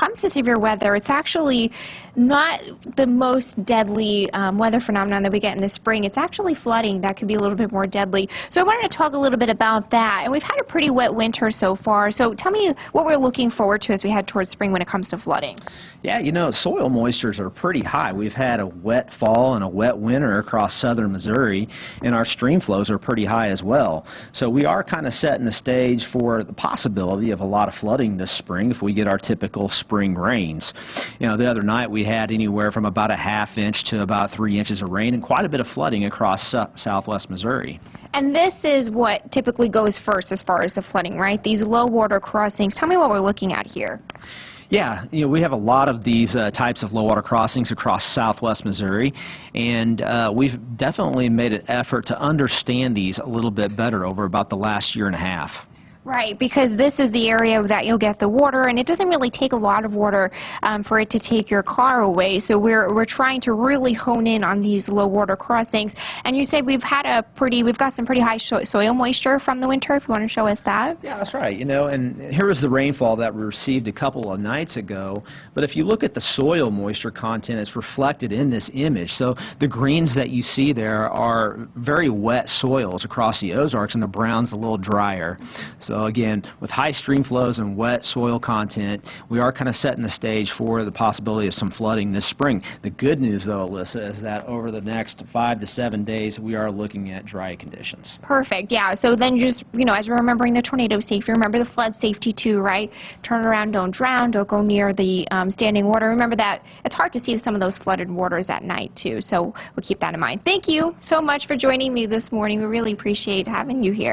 comes to severe weather, it's actually not the most deadly weather phenomenon that we get in the spring. It's actually flooding that could be a little bit more deadly. So I wanted to talk a little bit about that. And we've had a pretty wet winter so far. So tell me what we're looking forward to as we head towards spring when it comes to flooding. Yeah, you know, soil moistures are pretty high. We've had a wet fall and a wet winter across southern Missouri, and our stream flows are pretty high as well. So we are kind of setting the stage for the possibility of a lot of flooding this spring if we get our typical spring rains. You know, the other night we had anywhere from about a ½ inch to about 3 inches of rain and quite a bit of flooding across southwest Missouri. And this is what typically goes first as far as the flooding, right? These low water crossings. Tell me what we're looking at here. Yeah, you know, we have a lot of these types of low water crossings across southwest Missouri, and we've definitely made an effort to understand these a little bit better over about the last year and a half. Right, because this is the area that you'll get the water, and it doesn't really take a lot of water for it to take your car away. So we're trying to really hone in on these low water crossings. And you say we've got some pretty high soil moisture from the winter. If you want to show us that. Yeah, that's right. You know, and here was the rainfall that we received a couple of nights ago. But if you look at the soil moisture content, it's reflected in this image. So the greens that you see there are very wet soils across the Ozarks, and the brown's a little drier. So again, with high stream flows and wet soil content, we are kind of setting the stage for the possibility of some flooding this spring. The good news, though, Alyssa, is that over the next 5 to 7 days, we are looking at dry conditions. Perfect. Yeah. So then just, you know, as we're remembering the tornado safety, remember the flood safety too, right? Turn around, don't drown, don't go near the standing water. Remember that it's hard to see some of those flooded waters at night too. So we'll keep that in mind. Thank you so much for joining me this morning. We really appreciate having you here.